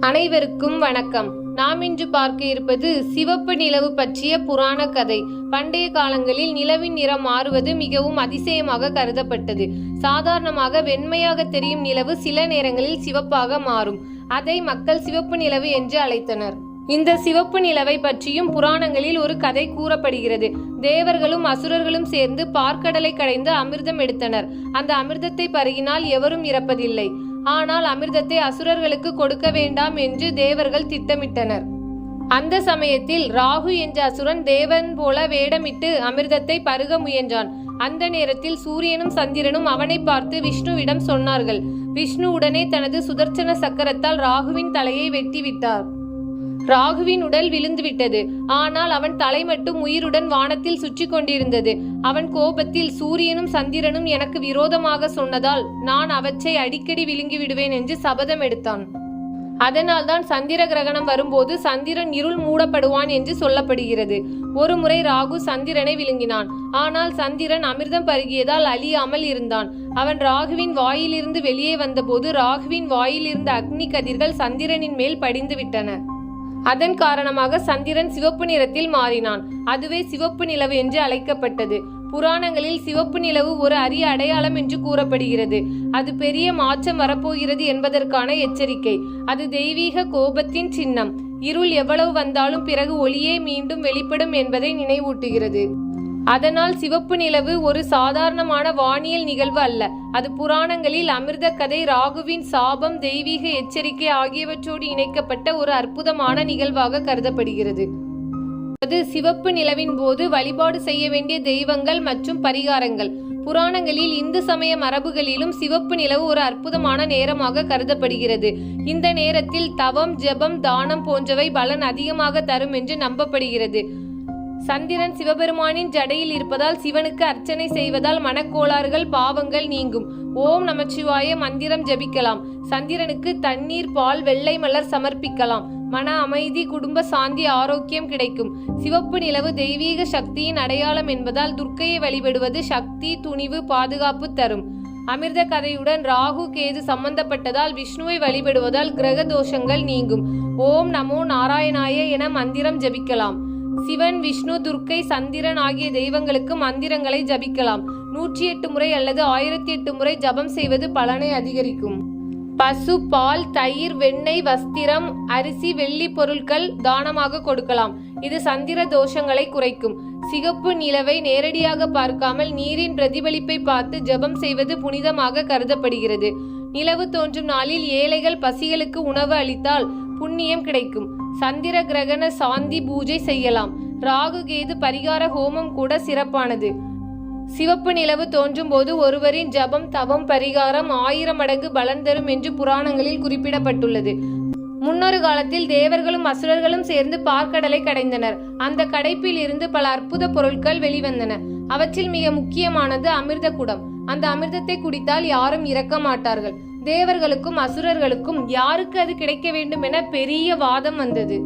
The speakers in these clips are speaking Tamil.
அனைவருக்கும் வணக்கம். நாம் இன்று பார்க்க இருப்பது சிவப்பு நிலவு பற்றிய புராண கதை. பண்டைய காலங்களில் நிலவின் நிறம் மாறுவது மிகவும் அதிசயமாக கருதப்பட்டது. சாதாரணமாக வெண்மையாக தெரியும் நிலவு சில நேரங்களில் சிவப்பாக மாறும். அதை மக்கள் சிவப்பு நிலவு என்று அழைத்தனர். இந்த சிவப்பு நிலவை பற்றியும் புராணங்களில் ஒரு கதை கூறப்படுகிறது. தேவர்களும் அசுரர்களும் சேர்ந்து பார்க்கடலை கடைந்து அமிர்தம் எடுத்தனர். அந்த அமிர்தத்தை பருகினால் எவரும் இறப்பதில்லை. ஆனால் அமிர்தத்தை அசுரர்களுக்கு கொடுக்க வேண்டாம் என்று தேவர்கள் திட்டமிட்டனர். அந்த சமயத்தில் ராகு என்ற அசுரன் தேவன் போல வேடமிட்டு அமிர்தத்தை பருக முயன்றான். அந்த நேரத்தில் சூரியனும் சந்திரனும் அவனை பார்த்து விஷ்ணுவிடம் சொன்னார்கள். விஷ்ணு உடனே தனது சுதர்சன சக்கரத்தால் ராகுவின் தலையை வெட்டிவிட்டார். ராகுவின் உடல் விழுந்துவிட்டது. ஆனால் அவன் தலை மட்டும் உயிருடன் வானத்தில் சுற்றி கொண்டிருந்தது. அவன் கோபத்தில் சூரியனும் சந்திரனும் எனக்கு விரோதமாக சொன்னதால் நான் அவற்றை அடிக்கடி விழுங்கி விடுவேன் என்று சபதம் எடுத்தான். அதனால்தான் சந்திர கிரகணம் வரும்போது சந்திரன் இருள் மூடப்படுவான் என்று சொல்லப்படுகிறது. ஒரு முறை ராகு சந்திரனை விழுங்கினான். ஆனால் சந்திரன் அமிர்தம் பருகியதால் அழியாமல் இருந்தான். அவன் ராகுவின் வாயிலிருந்து வெளியே வந்தபோது ராகுவின் வாயிலிருந்த அக்னி கதிர்கள் சந்திரனின் மேல் படிந்து விட்டன. அதன் காரணமாக சந்திரன் சிவப்பு நிறத்தில் மாறினான். அதுவே சிவப்பு நிலவு என்று அழைக்கப்பட்டது. புராணங்களில் சிவப்பு நிலவு ஒரு அரிய அடையாளம் என்று கூறப்படுகிறது. அது பெரிய மாற்றம் வரப்போகிறது என்பதற்கான எச்சரிக்கை. அது தெய்வீக கோபத்தின் சின்னம். இருள் எவ்வளவு வந்தாலும் பிறகு ஒளியே மீண்டும் வெளிப்படும் என்பதை நினைவூட்டுகிறது. அதனால் சிவப்பு நிலவு ஒரு சாதாரணமான வானியல் நிகழ்வு அல்ல. அது புராணங்களில் அமிர்த கதை, ராகுவின் சாபம், தெய்வீக எச்சரிக்கை ஆகியவற்றோடு இணைக்கப்பட்ட ஒரு அற்புதமான நிகழ்வாக கருதப்படுகிறது. அது சிவப்பு நிலவின் போது வழிபாடு செய்ய வேண்டிய தெய்வங்கள் மற்றும் பரிகாரங்கள். புராணங்களில் இந்து சமய மரபுகளிலும் சிவப்பு நிலவு ஒரு அற்புதமான நேரமாக கருதப்படுகிறது. இந்த நேரத்தில் தவம், ஜெபம், தானம் போன்றவை பலன் அதிகமாக தரும் என்று நம்பப்படுகிறது. சந்திரன் சிவபெருமானின் ஜடையில் இருப்பதால் சிவனுக்கு அர்ச்சனை செய்வதால் மனக்கோளாறுகள், பாவங்கள் நீங்கும். ஓம் நமச்சிவாய மந்திரம் ஜபிக்கலாம். சந்திரனுக்கு தண்ணீர், பால், வெள்ளை மலர் சமர்ப்பிக்கலாம். மன அமைதி, குடும்ப சாந்தி, ஆரோக்கியம் கிடைக்கும். சிவப்பு நிலவு தெய்வீக சக்தியின் அடையாளம் என்பதால் துர்க்கையை வழிபடுவது சக்தி, துணிவு, பாதுகாப்பு தரும். அமிர்த கதையுடன் ராகு, கேது சம்பந்தப்பட்டதால் விஷ்ணுவை வழிபடுவதால் கிரக தோஷங்கள் நீங்கும். ஓம் நமோ நாராயணாய என மந்திரம் ஜபிக்கலாம். சிவன், விஷ்ணு, துர்க்கை, சந்திரன் ஆகிய தெய்வங்களுக்கு மந்திரங்களை ஜபிக்கலாம். 108 முறை அல்லது 1008 முறை ஜபம் செய்வது பலனை அதிகரிக்கும். பசு பால், தயிர், வெண்ணெய், வஸ்திரம், அரிசி, வெள்ளி பொருட்கள் தானமாக கொடுக்கலாம். இது சந்திர தோஷங்களை குறைக்கும். சிகப்பு நிலவை நேரடியாக பார்க்காமல் நீரின் பிரதிபலிப்பை பார்த்து ஜபம் செய்வது புனிதமாக கருதப்படுகிறது. நிலவு தோன்றும் நாளில் ஏழைகள், பசிகளுக்கு உணவு அளித்தால் புண்ணியம் கிடைக்கும். சந்திர கிரகண சாந்தி பூஜை செய்யலாம். ராகு, கேது பரிகார ஹோமம் கூட சிறப்பானது. சிவப்பு நிலவு தோன்றும் போது ஒருவரின் ஜபம், தவம், பரிகாரம் 1000 மடங்கு பலன் தரும் என்று புராணங்களில் குறிப்பிடப்பட்டுள்ளது. முன்னொரு காலத்தில் தேவர்களும் அசுரர்களும் சேர்ந்து பார்க்கடலை கடைந்தனர். அந்த கடைப்பில் இருந்து பல அற்புத பொருட்கள் வெளிவந்தன. அவற்றில் மிக முக்கியமானது அமிர்த குடம். அந்த அமிர்தத்தை குடித்தால் யாரும் இறக்க மாட்டார்கள். தேவர்களுக்கும் அசுரர்களுக்கும் யாருக்கு அது கிடைக்க வேண்டும் என பெரிய வாதம் வந்தது.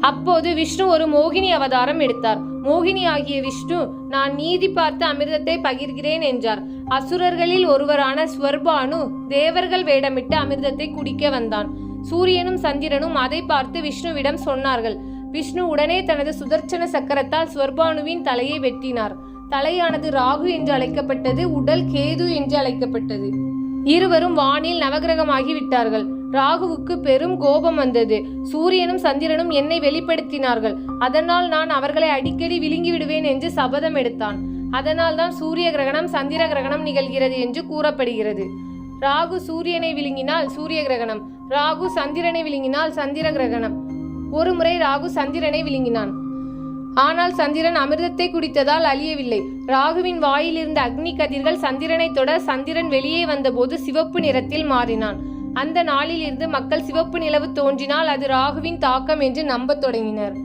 அப்போது விஷ்ணு ஒரு மோகினி அவதாரம் எடுத்தார். மோகினி ஆகிய விஷ்ணு, நான் நீதி பார்த்து அமிர்தத்தை பகிர்கிறேன் என்றார். அசுரர்களில் ஒருவரான ஸ்வர்பானு தேவர்கள் வேடமிட்டு அமிர்தத்தை குடிக்க வந்தான். சூரியனும் சந்திரனும் அதை பார்த்து விஷ்ணுவிடம் சொன்னார்கள். விஷ்ணு உடனே தனது சுதர்சன சக்கரத்தால் ஸ்வர்பானுவின் தலையை வெட்டினார். தலையானது ராகு என்று அழைக்கப்பட்டது, உடல் கேது என்று அழைக்கப்பட்டது. இருவரும் வானில் நவகிரகமாகி விட்டார்கள். ராகுவுக்கு பெரும் கோபம் வந்தது. சூரியனும் சந்திரனும் என்னை வெளிப்படுத்தினார்கள். அதனால் நான் அவர்களை அடிக்கடி விழுங்கி விடுவேன் என்று சபதம் எடுத்தான். அதனால் தான் சூரிய கிரகணம், சந்திர கிரகணம் நிகழ்கிறது என்று கூறப்படுகிறது. ராகு சூரியனை விழுங்கினால் சூரிய கிரகணம், ராகு சந்திரனை விழுங்கினால் சந்திர கிரகணம். ஒரு முறை ராகு சந்திரனை விழுங்கினான். ஆனால் சந்திரன் அமிர்தத்தை குடித்ததால் அழியவில்லை. ராகுவின் வாயில் இருந்த அக்னி கதிர்கள் சந்திரனை தொட சந்திரன் வெளியே வந்தபோது சிவப்பு நிறத்தில் மாறினான். அந்த நாளில் இருந்து மக்கள் சிவப்பு நிலவு தோன்றினால் அது ராகுவின் தாக்கம் என்று நம்பத் தொடங்கினர்.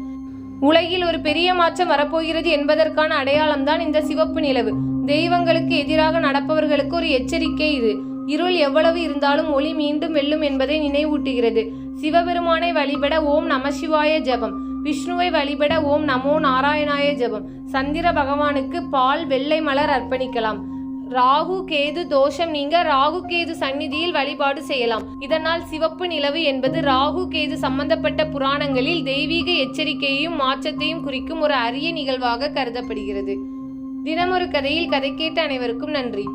உலகில் ஒரு பெரிய மாற்றம் வரப்போகிறது என்பதற்கான அடையாளம்தான் இந்த சிவப்பு நிலவு. தெய்வங்களுக்கு எதிராக நடப்பவர்களுக்கு ஒரு எச்சரிக்கை இது. இருள் எவ்வளவு இருந்தாலும் ஒளி மீண்டும் வெல்லும் என்பதை நினைவூட்டுகிறது. சிவபெருமானை வழிபட ஓம் நமசிவாய ஜபம். விஷ்ணுவை வழிபட ஓம் நமோ நாராயணாய ஜபம். சந்திர பகவானுக்கு பால், வெள்ளை மலர் அர்ப்பணிக்கலாம். ராகு கேது தோஷம் நீங்க ராகு கேது சந்நிதியில் வழிபாடு செய்யலாம். இதனால் சிவப்பு நிலவு என்பது ராகு கேது சம்பந்தப்பட்ட புராணங்களில் தெய்வீக எச்சரிக்கையையும் மாற்றத்தையும் குறிக்கும் ஒரு அரிய நிகழ்வாக கருதப்படுகிறது. தினமொரு கதையில் கதை கேட்ட அனைவருக்கும் நன்றி.